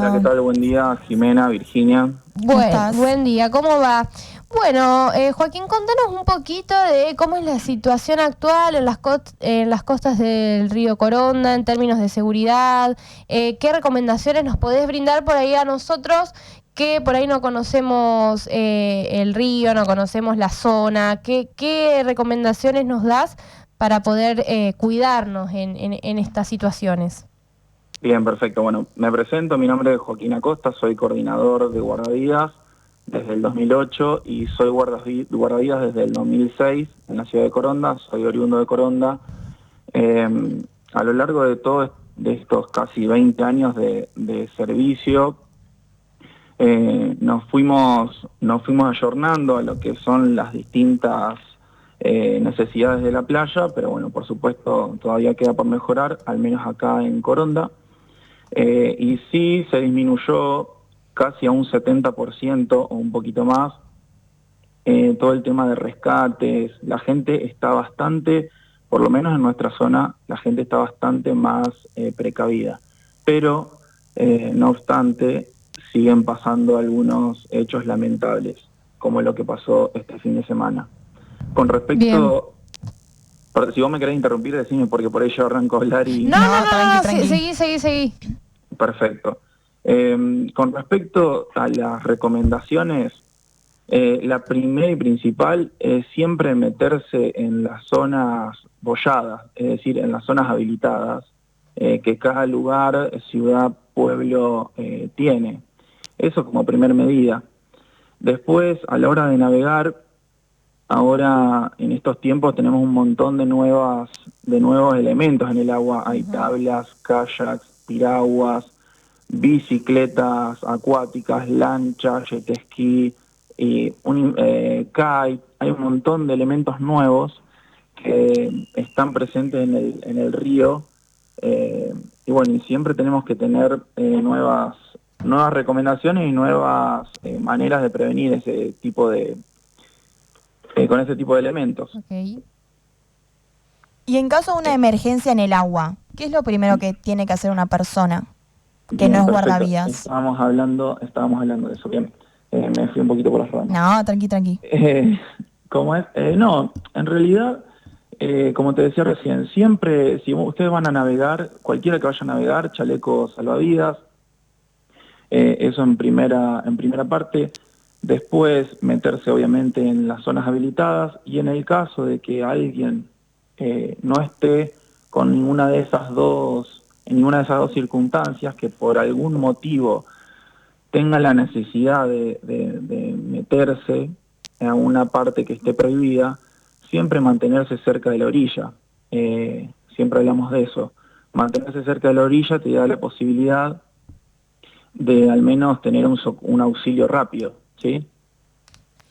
Hola, ¿qué tal? Buen día, Jimena, Virginia. ¿Cómo Bueno, estás? buen día, ¿cómo va? Bueno, Joaquín, contanos un poquito de cómo es la situación actual en en las costas del río Coronda en términos de seguridad. ¿Qué recomendaciones nos podés brindar por ahí a nosotros que por ahí no conocemos el río, no conocemos la zona? ¿Qué recomendaciones nos das para poder cuidarnos en estas situaciones? Bien, perfecto. Bueno, me presento, mi nombre es Joaquín Acosta, soy coordinador de guardavidas desde el 2008 y soy guardavidas desde el 2006 en la ciudad de Coronda, soy oriundo de Coronda. A lo largo de estos casi 20 años de servicio, nos fuimos ayornando a lo que son las distintas necesidades de la playa, pero bueno, por supuesto todavía queda por mejorar, al menos acá en Coronda. Y sí se disminuyó casi a un 70% o un poquito más todo el tema de rescates. La gente está bastante, por lo menos en nuestra zona, la gente está bastante más precavida. Pero, no obstante, siguen pasando algunos hechos lamentables, como lo que pasó este fin de semana. Con Bien. respecto, si vos me querés interrumpir, decime, porque por ahí yo arranco a hablar y... No, no, No, no, tranqui, no, tranqui. seguí. Perfecto. Con respecto a las recomendaciones, la primera y principal es siempre meterse en las zonas boyadas, es decir, en las zonas habilitadas, que cada lugar, ciudad, pueblo tiene. Eso como primer medida. Después, a la hora de navegar, ahora en estos tiempos tenemos un montón de nuevos elementos en el agua. Hay tablas, kayaks, piraguas, bicicletas acuáticas, lanchas, jet ski, kite. Hay un montón de elementos nuevos que están presentes en el río. eh, y bueno, y siempre tenemos que tener nuevas recomendaciones y nuevas maneras de prevenir con ese tipo de elementos. Ok. Y en caso de una emergencia en el agua, ¿qué es lo primero que tiene que hacer una persona que no Bien, es perfecto. guardavidas? Estábamos hablando de eso. Bien, me fui un poquito por las ramas. No, tranqui, tranqui. Eh, ¿Cómo es? No, en realidad, como te decía recién, siempre, si ustedes van a navegar, cualquiera que vaya a navegar, chaleco salvavidas, eso en primera parte. Después, meterse obviamente en las zonas habilitadas y en el caso de que alguien no esté con en ninguna de esas dos circunstancias, que por algún motivo tenga la necesidad de meterse a una parte que esté prohibida, siempre mantenerse cerca de la orilla. Siempre hablamos de eso. Mantenerse cerca de la orilla te da la posibilidad de al menos tener un auxilio rápido, ¿sí?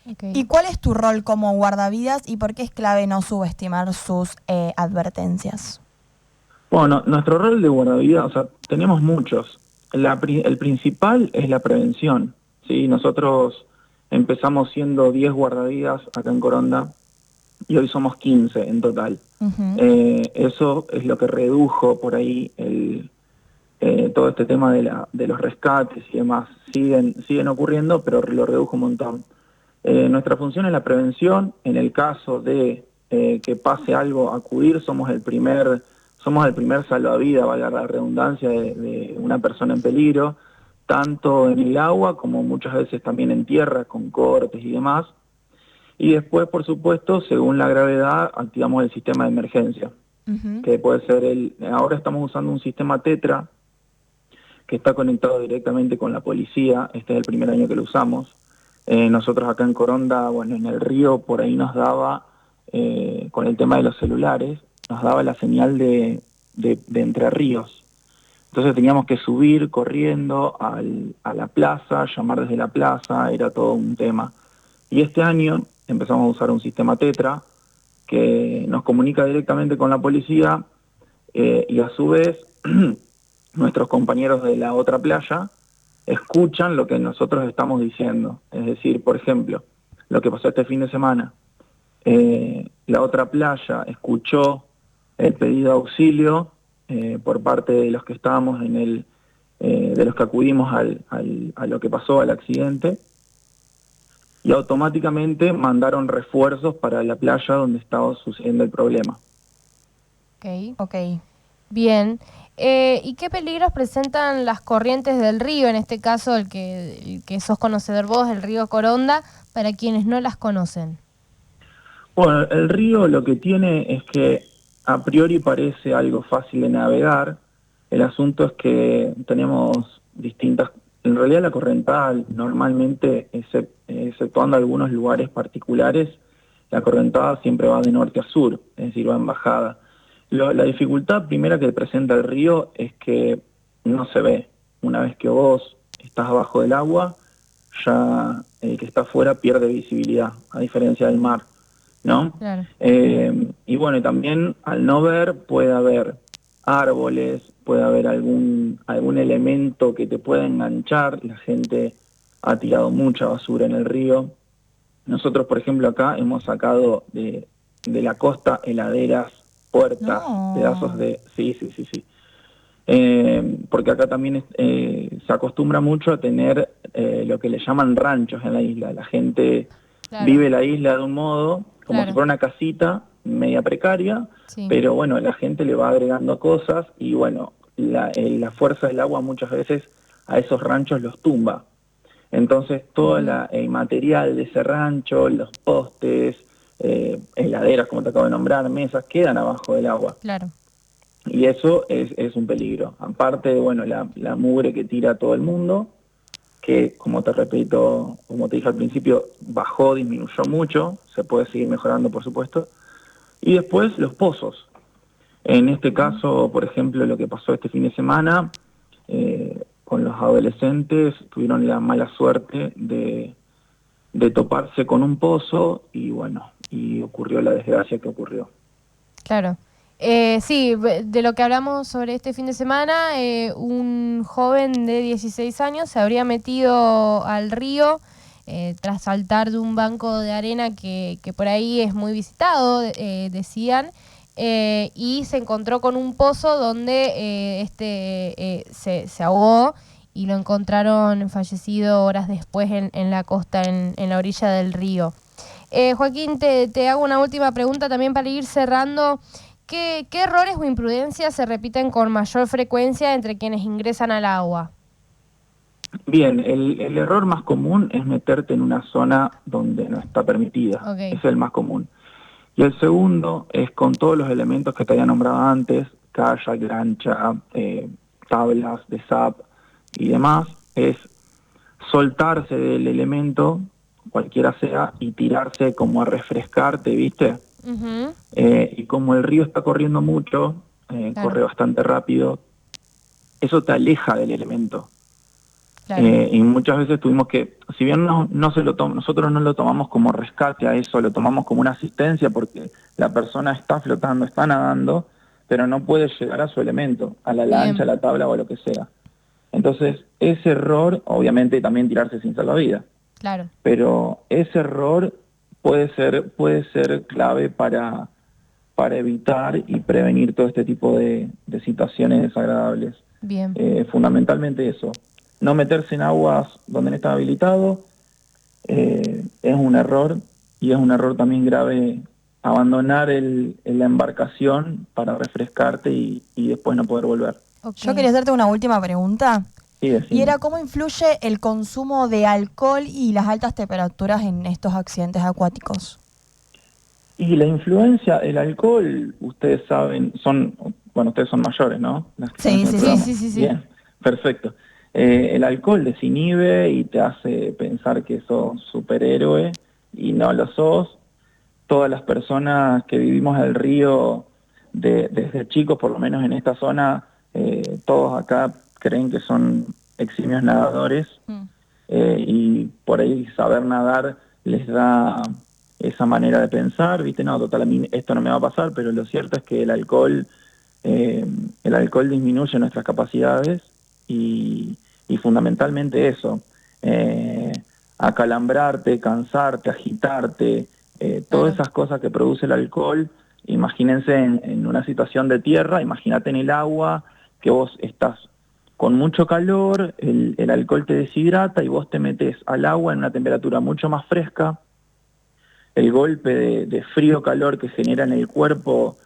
¿Y Ok. cuál es tu rol como guardavidas y por qué es clave no subestimar sus advertencias? Bueno, nuestro rol de guardavidas, o sea, tenemos muchos. El principal es la prevención, ¿sí? Nosotros empezamos siendo 10 guardavidas acá en Coronda y hoy somos 15 en total. Ujú. Eso es lo que redujo por ahí todo este tema de los rescates y demás. Siguen ocurriendo, pero lo redujo un montón. Nuestra función es la prevención. En el caso de que pase algo, acudir, somos el primer salvavidas, valga la redundancia, de una persona en peligro, tanto en el agua como muchas veces también en tierra, con cortes y demás. Y después, por supuesto, según la gravedad, activamos el sistema de emergencia, Ujú. que puede ser ahora estamos usando un sistema Tetra, que está conectado directamente con la policía. Este es el primer año que lo usamos. Nosotros acá en Coronda, bueno, en el río, por ahí nos daba, con el tema de los celulares, nos daba la señal de Entre Ríos. Entonces teníamos que subir corriendo a la plaza, llamar desde la plaza, era todo un tema. Y este año empezamos a usar un sistema Tetra que nos comunica directamente con la policía, y a su vez nuestros compañeros de la otra playa escuchan lo que nosotros estamos diciendo. Es decir, por ejemplo, lo que pasó este fin de semana. La otra playa escuchó el pedido de auxilio por parte de los que estábamos de los que acudimos a lo que pasó, al accidente, y automáticamente mandaron refuerzos para la playa donde estaba sucediendo el problema. Ok. Bien. ¿Y qué peligros presentan las corrientes del río, en este caso el que sos conocedor vos, el río Coronda, para quienes no las conocen? Bueno, el río lo que tiene es que a priori parece algo fácil de navegar. El asunto es que tenemos distintas... En realidad la correntada normalmente, exceptuando algunos lugares particulares, la correntada siempre va de norte a sur, es decir, va en bajada. La dificultad primera que presenta el río es que no se ve. Una vez que vos estás abajo del agua, ya el que está afuera pierde visibilidad, a diferencia del mar, ¿no? Claro. Y bueno, también al no ver puede haber árboles, puede haber algún elemento que te pueda enganchar. La gente ha tirado mucha basura en el río. Nosotros, por ejemplo, acá hemos sacado de la costa heladeras, puertas, No. pedazos de... Sí. Porque acá también se acostumbra mucho a tener lo que le llaman ranchos en la isla. La gente vive la isla de un modo, como si fuera una casita media precaria, Sí. pero bueno, la gente le va agregando cosas y bueno, la fuerza del agua muchas veces a esos ranchos los tumba. Entonces todo el material de ese rancho, los postes, heladeras, como te acabo de nombrar, mesas, quedan abajo del agua. Claro. Y eso es un peligro. Aparte, bueno, la mugre que tira todo el mundo, que como te repito, como te dije al principio, bajó, disminuyó mucho, se puede seguir mejorando, por supuesto. Y después los pozos. En este caso, por ejemplo, lo que pasó este fin de semana, con los adolescentes, tuvieron la mala suerte de toparse con un pozo y bueno, y ocurrió la desgracia que ocurrió. Claro. Sí, de lo que hablamos sobre este fin de semana, un joven de 16 años se habría metido al río tras saltar de un banco de arena que por ahí es muy visitado, decían, y se encontró con un pozo donde se ahogó y lo encontraron fallecido horas después en la costa, en la orilla del río. Joaquín, te hago una última pregunta también para ir cerrando. ¿Qué errores o imprudencias se repiten con mayor frecuencia entre quienes ingresan al agua? Bien, el error más común es meterte en una zona donde no está permitida. Okay. Es el más común. Y el segundo es con todos los elementos que te había nombrado antes, kayak, lancha, tablas de SAP y demás, es soltarse del elemento, cualquiera sea, y tirarse como a refrescarte, ¿viste? Uh-huh. Y como el río está corriendo mucho, Claro. corre bastante rápido, eso te aleja del elemento. Claro. Y muchas veces tuvimos que, si bien nosotros no lo tomamos como rescate a eso, lo tomamos como una asistencia porque la persona está flotando, está nadando, pero no puede llegar a su elemento, a la lancha, a la tabla o a lo que sea. Entonces, ese error, obviamente también tirarse sin salvavidas. Claro. Pero ese error puede ser clave para evitar y prevenir todo este tipo de situaciones desagradables. Bien. Fundamentalmente eso. No meterse en aguas donde no está habilitado es un error, y es un error también grave abandonar la embarcación para refrescarte y después no poder volver. Okay. Yo quería hacerte una última pregunta. Sí, y era ¿cómo influye el consumo de alcohol y las altas temperaturas en estos accidentes acuáticos? Y la influencia, el alcohol, ustedes saben, ustedes son mayores, ¿no? Sí. Bien, perfecto. El alcohol desinhibe y te hace pensar que sos superhéroe y no lo sos. Todas las personas que vivimos el río desde chicos, por lo menos en esta zona, todos acá creen que son eximios nadadores y por ahí saber nadar les da esa manera de pensar, ¿viste? No, total, a mí esto no me va a pasar, pero lo cierto es que el alcohol disminuye nuestras capacidades y fundamentalmente eso, acalambrarte, cansarte, agitarte, todas esas cosas que produce el alcohol. Imagínense en una situación de tierra, imagínate en el agua, que vos estás con mucho calor, el alcohol te deshidrata y vos te metes al agua en una temperatura mucho más fresca. El golpe de frío-calor que genera en el cuerpo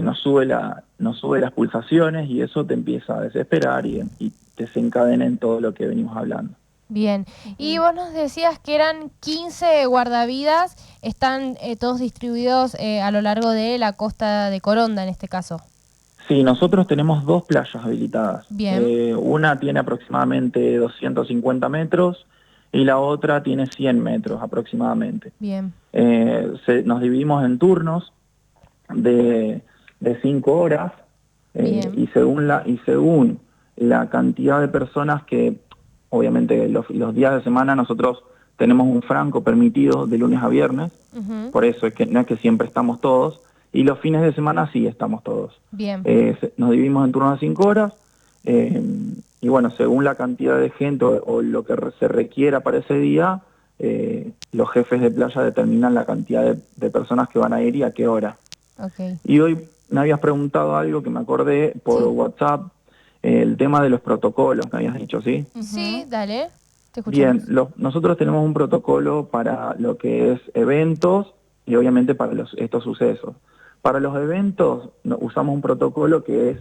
nos sube las pulsaciones y eso te empieza a desesperar y desencadena en todo lo que venimos hablando. Bien, y vos nos decías que eran 15 guardavidas, están todos distribuidos a lo largo de la costa de Coronda en este caso. Sí, nosotros tenemos 2 playas habilitadas. Bien. Una tiene aproximadamente 250 metros y la otra tiene 100 metros aproximadamente. Bien. Nos dividimos en turnos de 5 horas y según la cantidad de personas que, obviamente los días de semana nosotros tenemos un franco permitido de lunes a viernes, por eso es que no es que siempre estamos todos, y los fines de semana sí estamos todos. Bien. Nos dividimos en turnos de 5 horas, y bueno, según la cantidad de gente o lo que se requiera para ese día, los jefes de playa determinan la cantidad de personas que van a ir y a qué hora. Okay. Y hoy me habías preguntado algo que me acordé por WhatsApp, el tema de los protocolos, me habías dicho, ¿sí? Sí, dale, te escuchamos. Bien, nosotros tenemos un protocolo para lo que es eventos y obviamente para estos sucesos. Para los eventos usamos un protocolo que es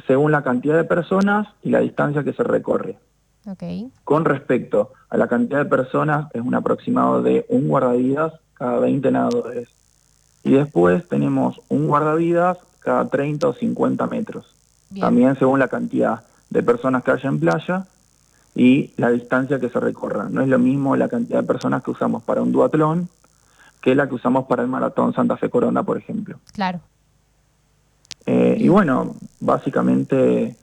según la cantidad de personas y la distancia que se recorre. Okay. Con respecto a la cantidad de personas, es un aproximado de un guardavidas cada 20 nadadores. Y después tenemos un guardavidas cada 30 o 50 metros. Bien. También según la cantidad de personas que haya en playa y la distancia que se recorra. No es lo mismo la cantidad de personas que usamos para un duatlón que la que usamos para el maratón Santa Fe Coronda, por ejemplo. Claro. Y bueno, básicamente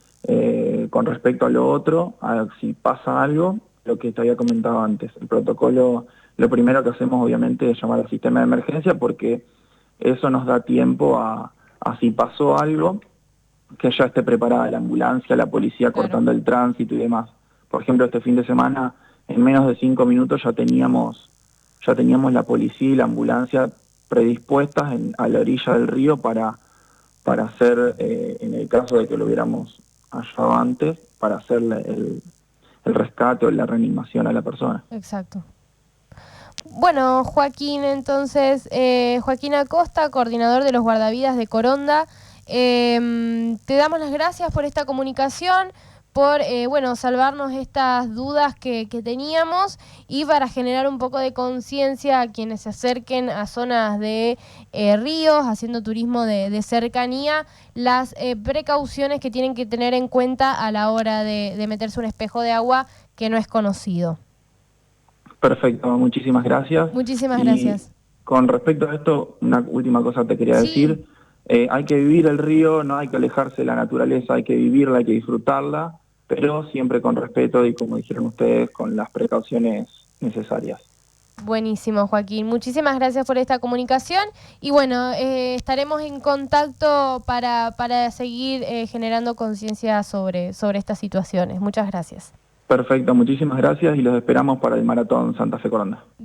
con respecto a lo otro, si pasa algo, lo que te había comentado antes, el protocolo, lo primero que hacemos obviamente es llamar al sistema de emergencia porque eso nos da tiempo a si pasó algo, que ya esté preparada la ambulancia, la policía cortando el tránsito y demás. Por ejemplo, este fin de semana, en menos de 5 minutos ya teníamos la policía y la ambulancia predispuestas a la orilla del río para hacer, en el caso de que lo hubiéramos hallado antes, para hacer el rescate o la reanimación a la persona. Exacto. Bueno, Joaquín, entonces, Joaquín Acosta, coordinador de los guardavidas de Coronda, te damos las gracias por esta comunicación, por salvarnos estas dudas que teníamos y para generar un poco de conciencia a quienes se acerquen a zonas de ríos, haciendo turismo de cercanía, las precauciones que tienen que tener en cuenta a la hora de meterse un espejo de agua que no es conocido. Perfecto, muchísimas gracias. Muchísimas gracias. Con respecto a esto, una última cosa te quería decir. Hay que vivir el río, no hay que alejarse de la naturaleza, hay que vivirla, hay que disfrutarla, pero siempre con respeto y, como dijeron ustedes, con las precauciones necesarias. Buenísimo, Joaquín. Muchísimas gracias por esta comunicación y bueno, estaremos en contacto para seguir generando conciencia sobre estas situaciones. Muchas gracias. Perfecto, muchísimas gracias y los esperamos para el Maratón Santa Fe Coronda.